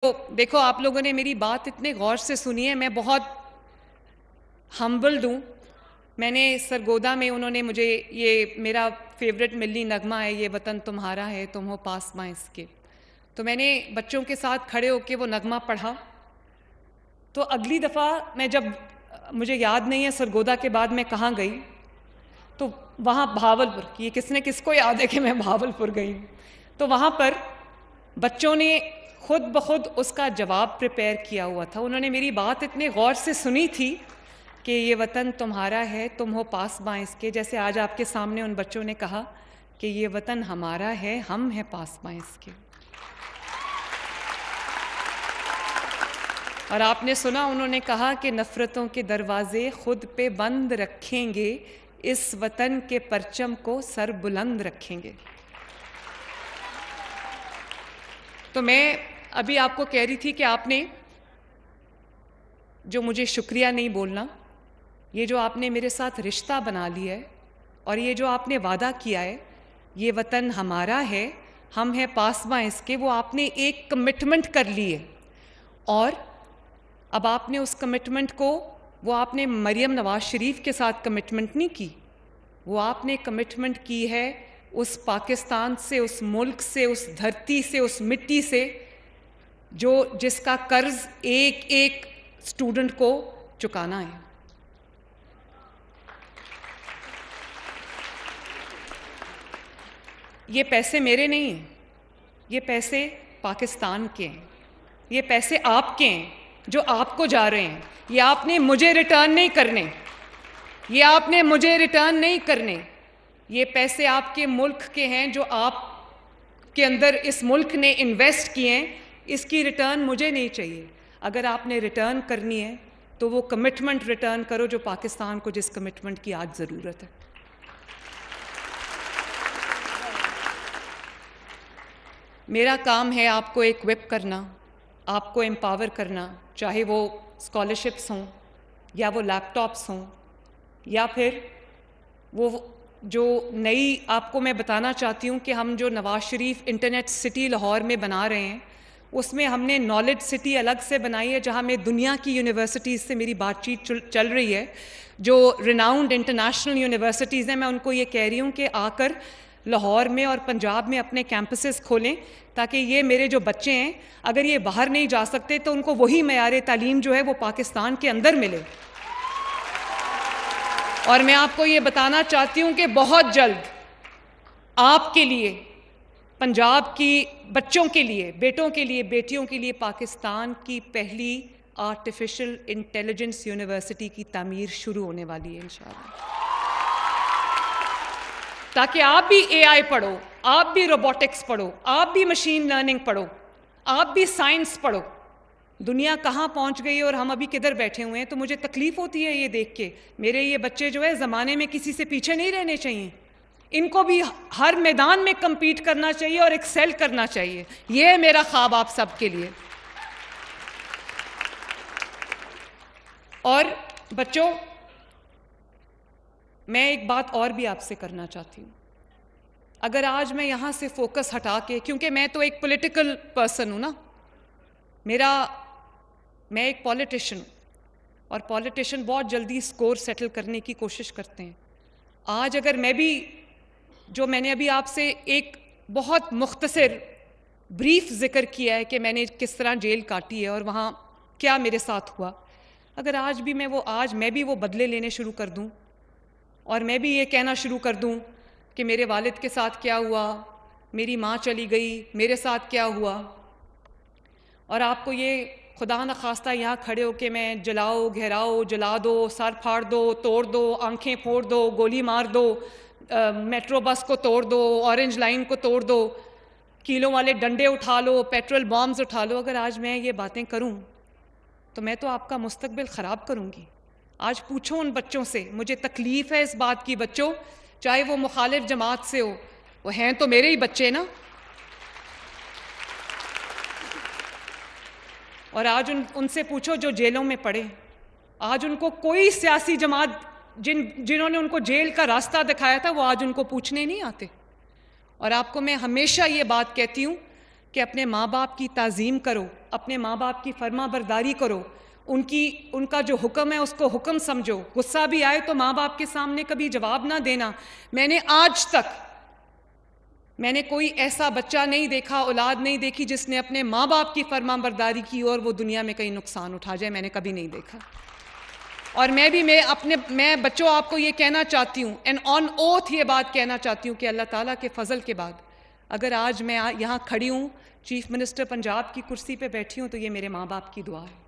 تو دیکھو آپ لوگوں نے میری بات اتنے غور سے سنی ہے، میں بہت ہمبلڈ ہوں۔ میں نے سرگودا میں انہوں نے مجھے یہ میرا فیوریٹ ملی نغمہ ہے، یہ وطن تمہارا ہے تم ہو پاسباں اس کے، تو میں نے بچوں کے ساتھ کھڑے ہو کے وہ نغمہ پڑھا۔ تو اگلی دفعہ میں جب مجھے یاد نہیں ہے سرگودا کے بعد میں کہاں گئی، تو وہاں بھاولپور کی، یہ کس کو یاد ہے کہ میں بھاولپور گئی ہوں، تو وہاں پر بچوں نے خود بخود اس کا جواب پریپیئر کیا ہوا تھا۔ انہوں نے میری بات اتنے غور سے سنی تھی کہ یہ وطن تمہارا ہے تم ہو پاسباں اس کے، جیسے آج آپ کے سامنے ان بچوں نے کہا کہ یہ وطن ہمارا ہے ہم ہیں پاسباں اس کے۔ اور آپ نے سنا انہوں نے کہا کہ نفرتوں کے دروازے خود پہ بند رکھیں گے، اس وطن کے پرچم کو سر بلند رکھیں گے۔ تو میں ابھی آپ کو کہہ رہی تھی کہ آپ نے جو مجھے شکریہ نہیں بولنا، یہ جو آپ نے میرے ساتھ رشتہ بنا لیا ہے اور یہ جو آپ نے وعدہ کیا ہے یہ وطن ہمارا ہے ہم ہیں پاسباں اس کے، وہ آپ نے ایک کمٹمنٹ کر لی ہے، اور اب آپ نے اس کمٹمنٹ کو، وہ آپ نے مریم نواز شریف کے ساتھ کمٹمنٹ نہیں کی، وہ آپ نے کمٹمنٹ کی ہے اس پاکستان سے، اس ملک سے، اس دھرتی سے، اس مٹی سے جس کا قرض ایک ایک اسٹوڈنٹ کو چکانا ہے۔ یہ پیسے میرے نہیں ہیں، یہ پیسے پاکستان کے ہیں، یہ پیسے آپ کے ہیں جو آپ کو جا رہے ہیں، یہ آپ نے مجھے ریٹرن نہیں کرنے، یہ آپ نے مجھے ریٹرن نہیں کرنے، یہ پیسے آپ کے ملک کے ہیں جو آپ کے اندر اس ملک نے انویسٹ کیے ہیں، اس کی ریٹرن مجھے نہیں چاہیے۔ اگر آپ نے ریٹرن کرنی ہے تو وہ کمٹمنٹ ریٹرن کرو جو پاکستان کو جس کمٹمنٹ کی آج ضرورت ہے۔ میرا کام ہے آپ کو ایکوپ کرنا، آپ کو امپاور کرنا، چاہے وہ اسکالرشپس ہوں یا وہ لیپ ٹاپس ہوں یا پھر وہ جو نئی، آپ کو میں بتانا چاہتی ہوں کہ ہم جو نواز شریف انٹرنیٹ سٹی لاہور میں بنا رہے ہیں اس میں ہم نے نالج سٹی الگ سے بنائی ہے، جہاں میں دنیا کی یونیورسٹیز سے میری بات چیت چل رہی ہے، جو ریناؤنڈ انٹرنیشنل یونیورسٹیز ہیں۔ میں ان کو یہ کہہ رہی ہوں کہ آ کر لاہور میں اور پنجاب میں اپنے کیمپسز کھولیں، تاکہ یہ میرے جو بچے ہیں اگر یہ باہر نہیں جا سکتے تو ان کو وہی معیار تعلیم جو ہے وہ پاکستان کے اندر ملے۔ اور میں آپ کو یہ بتانا چاہتی ہوں کہ بہت جلد آپ کے لیے، پنجاب کی بچوں کے لیے، بیٹوں کے لیے، بیٹیوں کے لیے پاکستان کی پہلی آرٹیفیشل انٹیلیجنس یونیورسٹی کی تعمیر شروع ہونے والی ہے انشاءاللہ، تاکہ آپ بھی اے آئی پڑھو، آپ بھی روبوٹکس پڑھو، آپ بھی مشین لرننگ پڑھو، آپ بھی سائنس پڑھو۔ دنیا کہاں پہنچ گئی اور ہم ابھی کدھر بیٹھے ہوئے ہیں، تو مجھے تکلیف ہوتی ہے یہ دیکھ کے۔ میرے یہ بچے جو ہے زمانے میں کسی سے پیچھے نہیں رہنے چاہیے، ان کو بھی ہر میدان میں کمپیٹ کرنا چاہیے اور ایکسل کرنا چاہیے۔ یہ ہے میرا خواب آپ سب کے لیے۔ اور بچوں، میں ایک بات اور بھی آپ سے کرنا چاہتی ہوں۔ اگر آج میں یہاں سے فوکس ہٹا کے، کیونکہ میں تو ایک پولیٹیکل پرسن ہوں نا، میں ایک پولیٹیشن ہوں، اور پولیٹیشن بہت جلدی سکور سیٹل کرنے کی کوشش کرتے ہیں۔ آج اگر میں بھی، جو میں نے ابھی آپ سے ایک بہت مختصر بریف ذکر کیا ہے کہ میں نے کس طرح جیل کاٹی ہے اور وہاں کیا میرے ساتھ ہوا، اگر آج میں بھی وہ بدلے لینے شروع کر دوں اور میں بھی یہ کہنا شروع کر دوں کہ میرے والد کے ساتھ کیا ہوا، میری ماں چلی گئی، میرے ساتھ کیا ہوا، اور آپ کو یہ خدا نخواستہ یہاں کھڑے ہو کے میں جلاؤ، گھیراؤ، جلا دو، سر پھاڑ دو، توڑ دو، آنکھیں پھوڑ دو، گولی مار دو، میٹرو بس کو توڑ دو، اورنج لائن کو توڑ دو، کیلوں والے ڈنڈے اٹھا لو، پیٹرول بامز اٹھا لو، اگر آج میں یہ باتیں کروں تو میں تو آپ کا مستقبل خراب کروں گی۔ آج پوچھو ان بچوں سے، مجھے تکلیف ہے اس بات کی، بچوں چاہے وہ مخالف جماعت سے ہو، وہ ہیں تو میرے ہی بچے نا۔ اور آج ان سے پوچھو جو جیلوں میں پڑے، آج ان کو کوئی سیاسی جماعت جنہوں نے ان کو جیل کا راستہ دکھایا تھا وہ آج ان کو پوچھنے نہیں آتے۔ اور آپ کو میں ہمیشہ یہ بات کہتی ہوں کہ اپنے ماں باپ کی تعظیم کرو، اپنے ماں باپ کی فرما برداری کرو، ان کا جو حکم ہے اس کو حکم سمجھو، غصہ بھی آئے تو ماں باپ کے سامنے کبھی جواب نہ دینا۔ میں نے آج تک کوئی ایسا بچہ نہیں دیکھا، اولاد نہیں دیکھی جس نے اپنے ماں باپ کی فرما برداری کی اور وہ دنیا میں کہیں نقصان اٹھا جائے، میں نے کبھی نہیں دیکھا۔ اور میں بچوں آپ کو یہ کہنا چاہتی ہوں، اینڈ آن اوتھ یہ بات کہنا چاہتی ہوں کہ اللہ تعالیٰ کے فضل کے بعد اگر آج میں یہاں کھڑی ہوں، چیف منسٹر پنجاب کی کرسی پہ بیٹھی ہوں، تو یہ میرے ماں باپ کی دعا ہے۔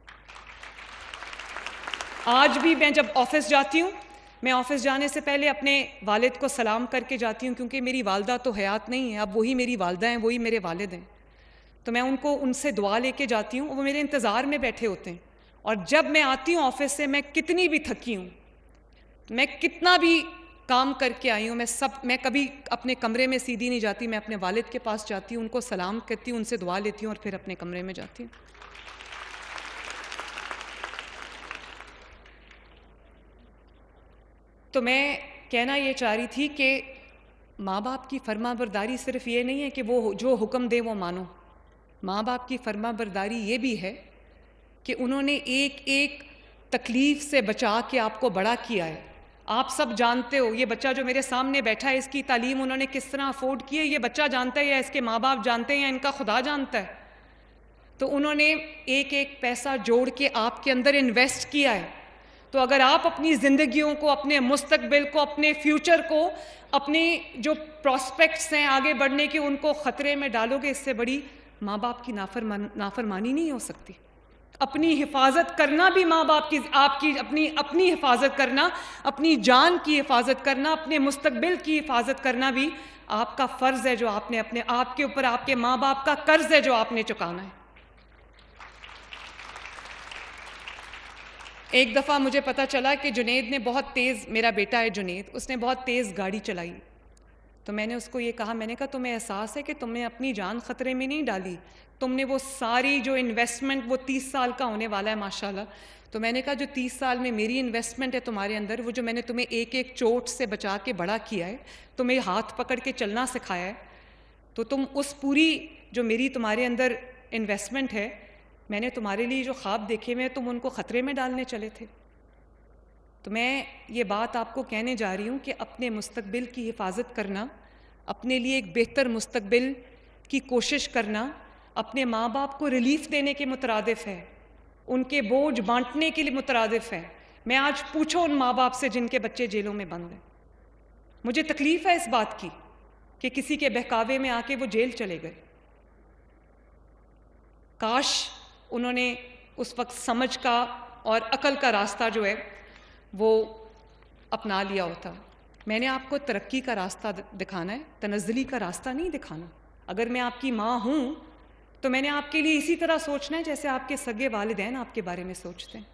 آج بھی میں جب آفس جاتی ہوں، میں آفس جانے سے پہلے اپنے والد کو سلام کر کے جاتی ہوں، کیونکہ میری والدہ تو حیات نہیں ہے، اب وہی میری والدہ ہیں، وہی میرے والد ہیں، تو میں ان سے دعا لے کے جاتی ہوں، وہ میرے انتظار میں بیٹھے ہوتے ہیں۔ اور جب میں آتی ہوں آفس سے، میں کتنی بھی تھکی ہوں، میں کتنا بھی کام کر کے آئی ہوں، میں کبھی اپنے کمرے میں سیدھی نہیں جاتی، میں اپنے والد کے پاس جاتی ہوں، ان کو سلام کرتی ہوں، ان سے دعا لیتی ہوں اور پھر اپنے کمرے میں جاتی ہوں۔ تو میں کہنا یہ چاہ رہی تھی کہ ماں باپ کی فرما برداری صرف یہ نہیں ہے کہ وہ جو حکم دے وہ مانو، ماں باپ کی فرما برداری یہ بھی ہے کہ انہوں نے ایک ایک تکلیف سے بچا کے آپ کو بڑا کیا ہے۔ آپ سب جانتے ہو، یہ بچہ جو میرے سامنے بیٹھا ہے، اس کی تعلیم انہوں نے کس طرح افورڈ کی ہے، یہ بچہ جانتا ہے یا اس کے ماں باپ جانتے ہیں یا ان کا خدا جانتا ہے؟ تو انہوں نے ایک ایک پیسہ جوڑ کے آپ کے اندر انویسٹ کیا ہے۔ تو اگر آپ اپنی زندگیوں کو، اپنے مستقبل کو، اپنے فیوچر کو، اپنے جو پراسپیکٹس ہیں آگے بڑھنے کے، ان کو خطرے میں ڈالو گے، اس سے بڑی ماں باپ کی نافرمانی نہیں ہو سکتی۔ اپنی حفاظت کرنا بھی ماں باپ کی، آپ کی اپنی حفاظت کرنا، اپنی جان کی حفاظت کرنا، اپنے مستقبل کی حفاظت کرنا بھی آپ کا فرض ہے، جو آپ کے اوپر آپ کے ماں باپ کا قرض ہے جو آپ نے چکانا ہے۔ ایک دفعہ مجھے پتا چلا کہ جنید نے بہت تیز، میرا بیٹا ہے جنید، اس نے بہت تیز گاڑی چلائی، تو میں نے اس کو یہ کہا، میں نے کہا تمہیں احساس ہے کہ تم نے اپنی جان خطرے میں نہیں ڈالی، تم نے وہ ساری جو انویسٹمنٹ، وہ 30 سال کا ہونے والا ہے ماشاءاللہ، تو میں نے کہا جو 30 سال میں میری انویسٹمنٹ ہے تمہارے اندر، وہ جو میں نے تمہیں ایک ایک چوٹ سے بچا کے بڑا کیا ہے، تمہیں ہاتھ پکڑ کے چلنا سکھایا ہے، تو تم اس پوری جو میری تمہارے اندر انویسٹمنٹ ہے، میں نے تمہارے لیے جو خواب دیکھے ہوئے، تم ان کو خطرے میں ڈالنے چلے تھے۔ تو میں یہ بات آپ کو کہنے جا رہی ہوں کہ اپنے مستقبل کی حفاظت کرنا، اپنے لیے ایک بہتر مستقبل کی کوشش کرنا، اپنے ماں باپ کو ریلیف دینے کے مترادف ہے، ان کے بوجھ بانٹنے کے لیے مترادف ہے۔ میں آج پوچھو ان ماں باپ سے جن کے بچے جیلوں میں بند ہیں، مجھے تکلیف ہے اس بات کی کہ کسی کے بہکاوے میں آ کے وہ جیل چلے گئے۔ کاش انہوں نے اس وقت سمجھ کا اور عقل کا راستہ جو ہے وہ اپنا لیا ہوتا۔ میں نے آپ کو ترقی کا راستہ دکھانا ہے، تنزلی کا راستہ نہیں دکھانا۔ اگر میں آپ کی ماں ہوں تو میں نے آپ کے لیے اسی طرح سوچنا ہے جیسے آپ کے سگے والدین آپ کے بارے میں سوچتے ہیں۔